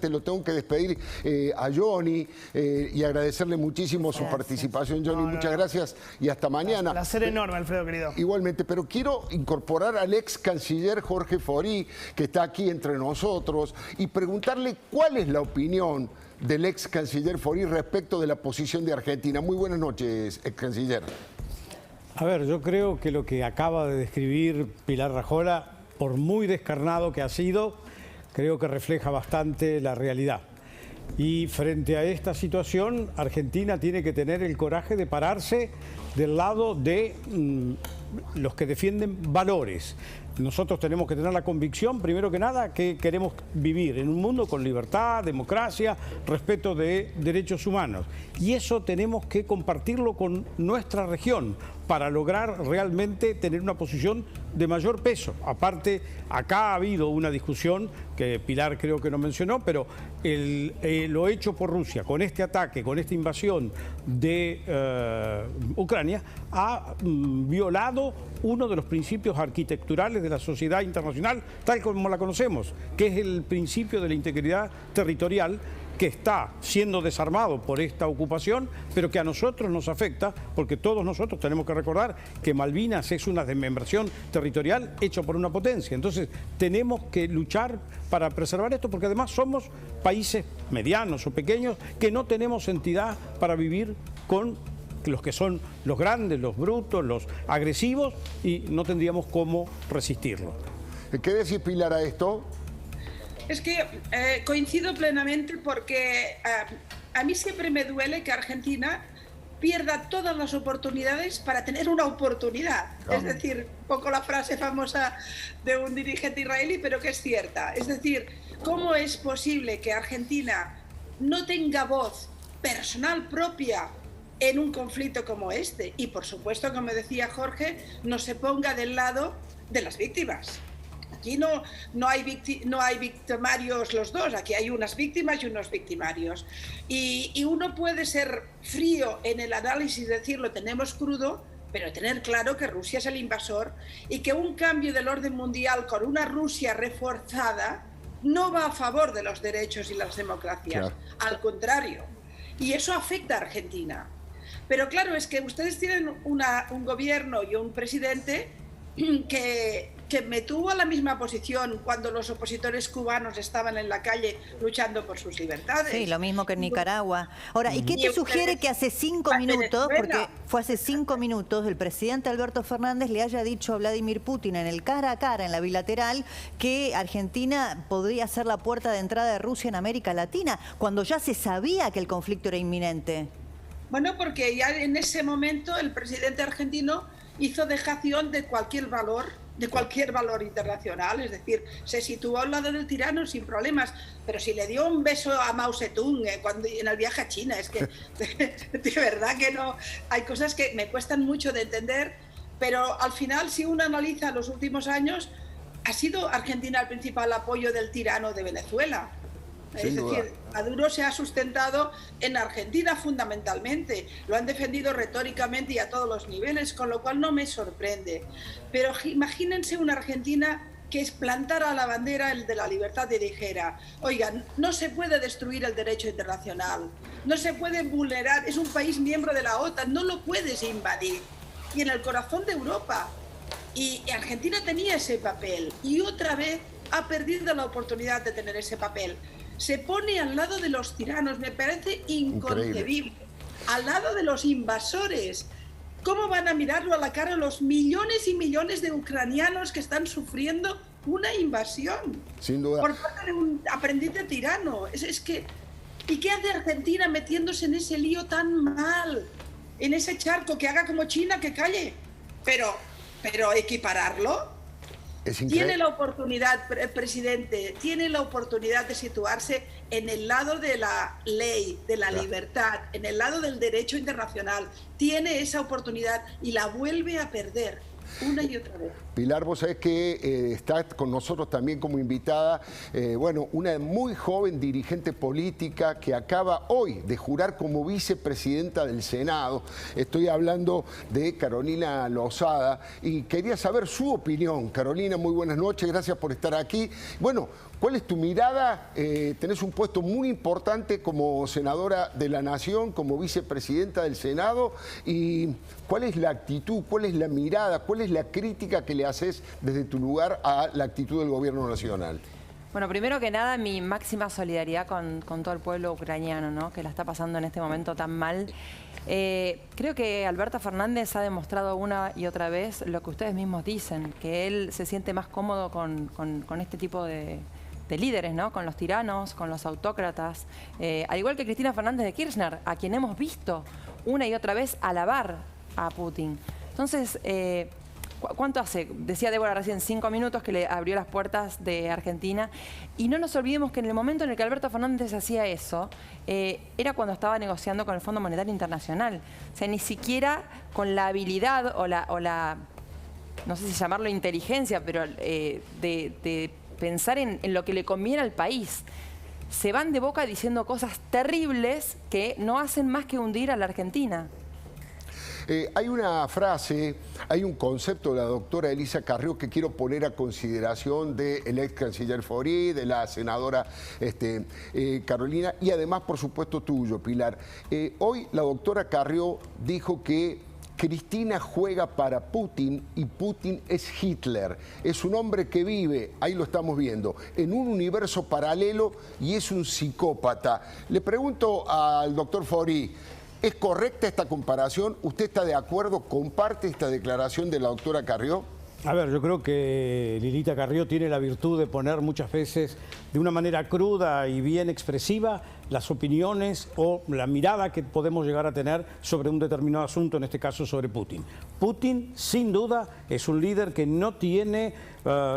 antes lo tengo que despedir a Johnny y agradecerle muchísimo su participación. Johnny, muchas gracias y hasta mañana. Un placer enorme, Alfredo, querido. Igualmente, pero quiero incorporar al ex canciller Jorge Fori, que está aquí entre nosotros, y preguntarle cuál es la opinión del ex canciller Fori respecto de la posición de Argentina. Muy buenas noches, ex canciller. A ver, yo creo que lo que acaba de describir Pilar Rajola, por muy descarnado que ha sido, creo que refleja bastante la realidad. Y frente a esta situación, Argentina tiene que tener el coraje de pararse del lado de los que defienden valores. Nosotros tenemos que tener la convicción, primero que nada, que queremos vivir en un mundo con libertad, democracia, respeto de derechos humanos. Y eso tenemos que compartirlo con nuestra región para lograr realmente tener una posición de mayor peso. Aparte, acá ha habido una discusión que Pilar creo que no mencionó, pero lo hecho por Rusia con este ataque, con esta invasión de Ucrania, ha violado uno de los principios arquitecturales de la sociedad internacional, tal como la conocemos, que es el principio de la integridad territorial, que está siendo desarmado por esta ocupación, pero que a nosotros nos afecta, porque todos nosotros tenemos que recordar que Malvinas es una desmembración territorial hecha por una potencia. Entonces tenemos que luchar para preservar esto, porque además somos países medianos o pequeños que no tenemos entidad para vivir con los que son los grandes, los brutos, los agresivos, y no tendríamos cómo resistirlo. ¿Qué decís, Pilar, a esto? Es que coincido plenamente porque a mí siempre me duele que Argentina pierda todas las oportunidades para tener una oportunidad. Es decir, un poco la frase famosa de un dirigente israelí, pero que es cierta. Es decir, ¿cómo es posible que Argentina no tenga voz personal propia en un conflicto como este? Y por supuesto, como decía Jorge, no se ponga del lado de las víctimas. Aquí no hay victimarios los dos, aquí hay unas víctimas y unos victimarios. Y uno puede ser frío en el análisis, decir lo tenemos crudo, pero tener claro que Rusia es el invasor y que un cambio del orden mundial con una Rusia reforzada no va a favor de los derechos y las democracias, al contrario. Y eso afecta a Argentina. Pero claro, es que ustedes tienen un gobierno y un presidente que me tuvo a la misma posición cuando los opositores cubanos estaban en la calle luchando por sus libertades. Sí, lo mismo que en Nicaragua. Ahora, ¿y qué te sugiere que hace 5 minutos, porque fue hace 5 minutos, el presidente Alberto Fernández le haya dicho a Vladimir Putin en el cara a cara, en la bilateral, que Argentina podría ser la puerta de entrada de Rusia en América Latina, cuando ya se sabía que el conflicto era inminente? Bueno, porque ya en ese momento el presidente argentino hizo dejación de cualquier valor internacional, es decir, se situó al lado del tirano sin problemas, pero si le dio un beso a Mao Zedong en el viaje a China, es que de verdad que no, hay cosas que me cuestan mucho de entender, pero al final si uno analiza los últimos años, ha sido Argentina el principal apoyo del tirano de Venezuela. Es decir, Maduro se ha sustentado en Argentina fundamentalmente, lo han defendido retóricamente y a todos los niveles, con lo cual no me sorprende. Pero imagínense una Argentina que es plantara la bandera de la libertad y dijera, oigan, no se puede destruir el derecho internacional, no se puede vulnerar, es un país miembro de la OTAN, no lo puedes invadir. Y en el corazón de Europa. Y Argentina tenía ese papel y otra vez ha perdido la oportunidad de tener ese papel. Se pone al lado de los tiranos, me parece inconcebible. Al lado de los invasores. ¿Cómo van a mirarlo a la cara los millones y millones de ucranianos que están sufriendo una invasión? Sin duda. Por parte de un aprendiz de tirano. Es que, ¿y qué hace Argentina metiéndose en ese lío tan mal? En ese charco, que haga como China, que calle. Pero equipararlo. Tiene la oportunidad, presidente, tiene la oportunidad de situarse en el lado de la ley, de la libertad, en el lado del derecho internacional. Tiene esa oportunidad y la vuelve a perder una y otra vez. Pilar, vos sabés que está con nosotros también como invitada, bueno, una muy joven dirigente política que acaba hoy de jurar como vicepresidenta del Senado. Estoy hablando de Carolina Lozada y quería saber su opinión. Carolina, muy buenas noches, gracias por estar aquí. Bueno, ¿Cuál es tu mirada? Tenés un puesto muy importante como senadora de la Nación, como vicepresidenta del Senado, y ¿cuál es la actitud, cuál es la mirada, cuál es la crítica que le haces desde tu lugar a la actitud del gobierno nacional? Bueno, primero que nada, mi máxima solidaridad con todo el pueblo ucraniano, ¿no?, que la está pasando en este momento tan mal. Creo que Alberto Fernández ha demostrado una y otra vez lo que ustedes mismos dicen, que él se siente más cómodo con este tipo de líderes, ¿no?, con los tiranos, con los autócratas, al igual que Cristina Fernández de Kirchner, a quien hemos visto una y otra vez alabar a Putin. Entonces, ¿cuánto hace? Decía Débora recién, 5 minutos que le abrió las puertas de Argentina. Y no nos olvidemos que en el momento en el que Alberto Fernández hacía eso, era cuando estaba negociando con el Fondo Monetario Internacional. O sea, ni siquiera con la habilidad o la no sé si llamarlo inteligencia, pero de pensar en lo que le conviene al país. Se van de boca diciendo cosas terribles que no hacen más que hundir a la Argentina. Hay una frase, hay un concepto de la doctora Elisa Carrió que quiero poner a consideración del ex canciller Faurí, de la senadora Carolina, y además, por supuesto, tuyo, Pilar. Hoy la doctora Carrió dijo que Cristina juega para Putin y Putin es Hitler. Es un hombre que vive, ahí lo estamos viendo, en un universo paralelo y es un psicópata. Le pregunto al doctor Faurí, ¿es correcta esta comparación? ¿Usted está de acuerdo? ¿Comparte esta declaración de la doctora Carrió? A ver, yo creo que Lilita Carrió tiene la virtud de poner muchas veces de una manera cruda y bien expresiva las opiniones o la mirada que podemos llegar a tener sobre un determinado asunto, en este caso sobre Putin. Putin, sin duda, es un líder que no tiene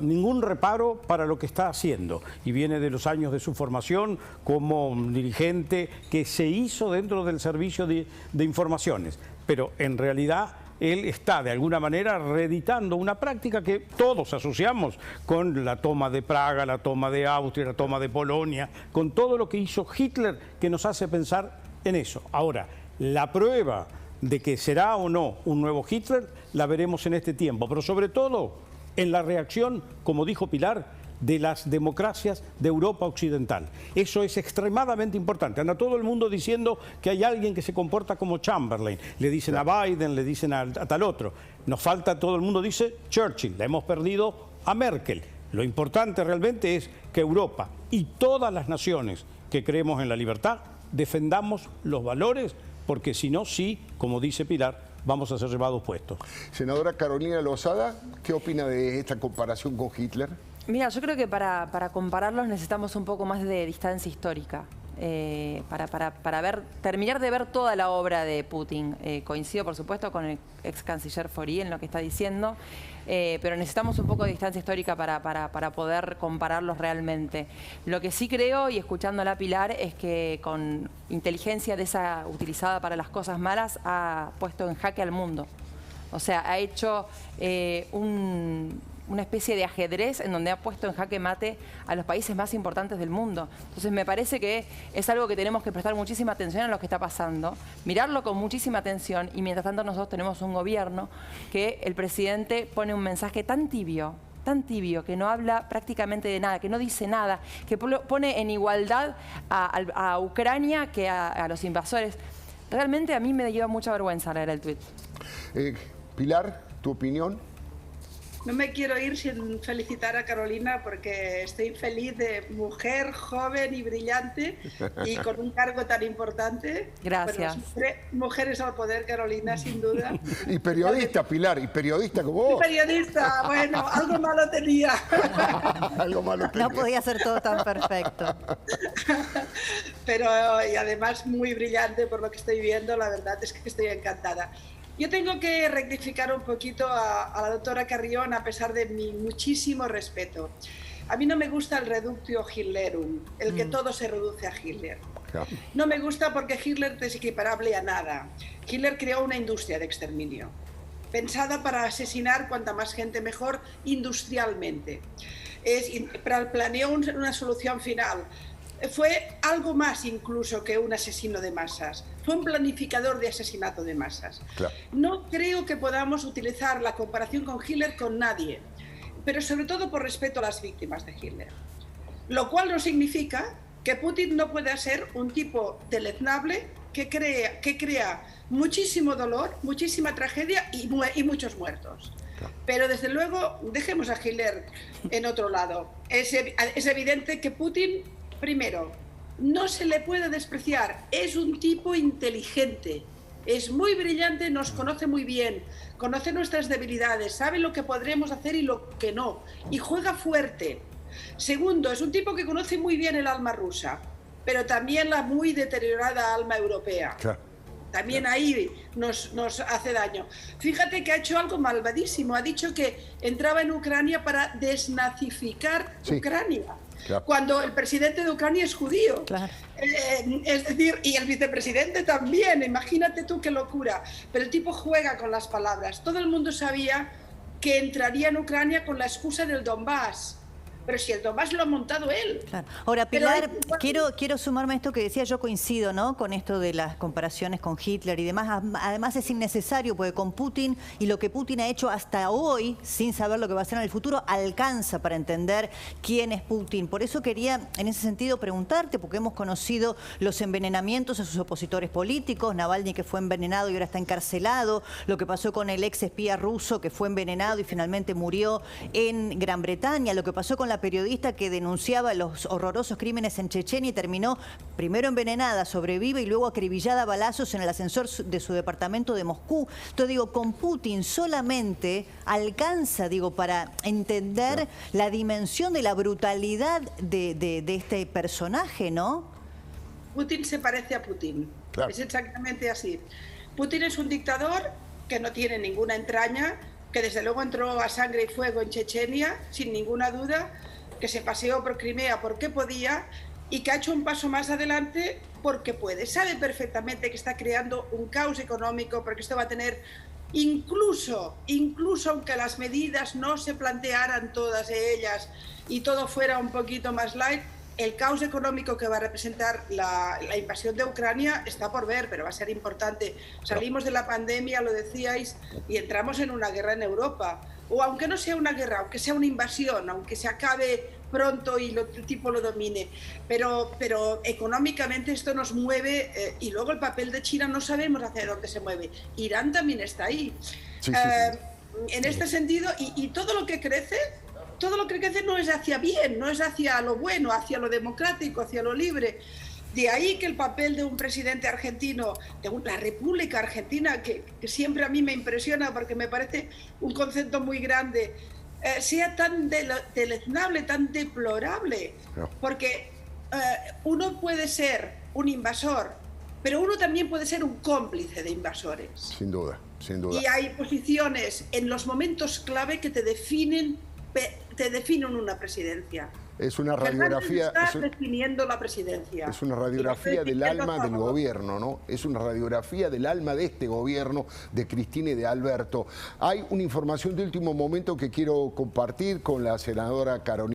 ningún reparo para lo que está haciendo y viene de los años de su formación como dirigente que se hizo dentro del servicio de informaciones, pero en realidad él está de alguna manera reeditando una práctica que todos asociamos con la toma de Praga, la toma de Austria, la toma de Polonia, con todo lo que hizo Hitler, que nos hace pensar en eso. Ahora, la prueba de que será o no un nuevo Hitler la veremos en este tiempo, pero sobre todo en la reacción, como dijo Pilar, de las democracias de Europa Occidental. Eso es extremadamente importante. Anda todo el mundo diciendo que hay alguien que se comporta como Chamberlain. Le dicen a Biden, le dicen a tal otro. Nos falta, todo el mundo dice, Churchill. La hemos perdido a Merkel. Lo importante realmente es que Europa y todas las naciones que creemos en la libertad defendamos los valores, porque si no, sí, como dice Pilar, vamos a ser llevados puestos. Senadora Carolina Lozada, ¿qué opina de esta comparación con Hitler? Mira, yo creo que para compararlos necesitamos un poco más de distancia histórica. Para terminar de ver toda la obra de Putin. Coincido, por supuesto, con el ex canciller Faurí en lo que está diciendo, pero necesitamos un poco de distancia histórica para poder compararlos realmente. Lo que sí creo, y escuchándola a Pilar, es que con inteligencia de esa utilizada para las cosas malas ha puesto en jaque al mundo. O sea, ha hecho una especie de ajedrez en donde ha puesto en jaque mate a los países más importantes del mundo. Entonces me parece que es algo que tenemos que prestar muchísima atención a lo que está pasando, mirarlo con muchísima atención, y mientras tanto nosotros tenemos un gobierno que el presidente pone un mensaje tan tibio, que no habla prácticamente de nada, que no dice nada, que pone en igualdad a Ucrania que a los invasores. Realmente a mí me lleva mucha vergüenza leer el tuit. Pilar, ¿tu opinión? No me quiero ir sin felicitar a Carolina porque estoy feliz de mujer joven y brillante y con un cargo tan importante. Gracias. Bueno, mujeres al poder, Carolina, sin duda. Y periodista, Pilar, y periodista como vos. Y periodista, bueno, algo malo tenía. Algo malo tenía. No podía ser todo tan perfecto. Pero, y además muy brillante por lo que estoy viendo, la verdad es que estoy encantada. Yo tengo que rectificar un poquito a la doctora Carrió, a pesar de mi muchísimo respeto. A mí no me gusta el reductio Hitlerum, el que todo se reduce a Hitler. No me gusta porque Hitler es equiparable a nada. Hitler creó una industria de exterminio, pensada para asesinar cuanta más gente mejor industrialmente. Planeó una solución final. Fue algo más incluso que un asesino de masas. Fue un planificador de asesinato de masas. Claro. No creo que podamos utilizar la comparación con Hitler con nadie, pero sobre todo por respeto a las víctimas de Hitler. Lo cual no significa que Putin no pueda ser un tipo deleznable que crea muchísimo dolor, muchísima tragedia y muchos muertos. Pero desde luego, dejemos a Hitler en otro lado. Es evidente que Putin, primero, no se le puede despreciar. Es un tipo inteligente, es muy brillante, nos conoce muy bien, conoce nuestras debilidades, sabe lo que podremos hacer y lo que no, y juega fuerte. Segundo, es un tipo que conoce muy bien el alma rusa, pero también la muy deteriorada alma europea. Claro. También ahí nos hace daño. Fíjate que ha hecho algo malvadísimo. Ha dicho que entraba en Ucrania para desnazificar Ucrania. Claro. Cuando el presidente de Ucrania es judío. Claro. Es decir, y el vicepresidente también. Imagínate tú qué locura. Pero el tipo juega con las palabras. Todo el mundo sabía que entraría en Ucrania con la excusa del Donbass. Pero si el Donbass lo ha montado él. Claro. Ahora, Pilar, quiero sumarme a esto que decía, yo coincido, ¿no?, con esto de las comparaciones con Hitler y demás. Además es innecesario, porque con Putin y lo que Putin ha hecho hasta hoy, sin saber lo que va a hacer en el futuro, alcanza para entender quién es Putin. Por eso quería, en ese sentido, preguntarte, porque hemos conocido los envenenamientos a sus opositores políticos, Navalny, que fue envenenado y ahora está encarcelado, lo que pasó con el ex espía ruso que fue envenenado y finalmente murió en Gran Bretaña, lo que pasó con la periodista que denunciaba los horrorosos crímenes en Chechenia y terminó primero envenenada, sobrevive y luego acribillada a balazos en el ascensor de su departamento de Moscú. Entonces digo, con Putin solamente alcanza, para entender la dimensión de la brutalidad de este personaje, ¿no? Putin se parece a Putin. Claro. Es exactamente así. Putin es un dictador que no tiene ninguna entraña, que desde luego entró a sangre y fuego en Chechenia, sin ninguna duda, que se paseó por Crimea porque podía y que ha hecho un paso más adelante porque puede. Sabe perfectamente que está creando un caos económico, porque esto va a tener, incluso aunque las medidas no se plantearan todas ellas y todo fuera un poquito más light, el caos económico que va a representar la invasión de Ucrania está por ver, pero va a ser importante. Salimos de la pandemia, lo decíais, y entramos en una guerra en Europa. O aunque no sea una guerra, aunque sea una invasión, aunque se acabe pronto y el tipo lo domine. Pero económicamente esto nos mueve, y luego el papel de China no sabemos hacia dónde se mueve. Irán también está ahí. Sí. En este sentido, y todo lo que crece no es hacia bien, no es hacia lo bueno, hacia lo democrático, hacia lo libre. De ahí que el papel de un presidente argentino, de la República Argentina, que siempre a mí me impresiona porque me parece un concepto muy grande, sea tan deleznable, tan deplorable. No. Porque uno puede ser un invasor, pero uno también puede ser un cómplice de invasores. Sin duda, sin duda. Y hay posiciones en los momentos clave que te definen una presidencia. Es una radiografía. Está definiendo la presidencia. Es una radiografía del alma del gobierno, ¿no? Es una radiografía del alma de este gobierno, de Cristina y de Alberto. Hay una información de último momento que quiero compartir con la senadora Carolina.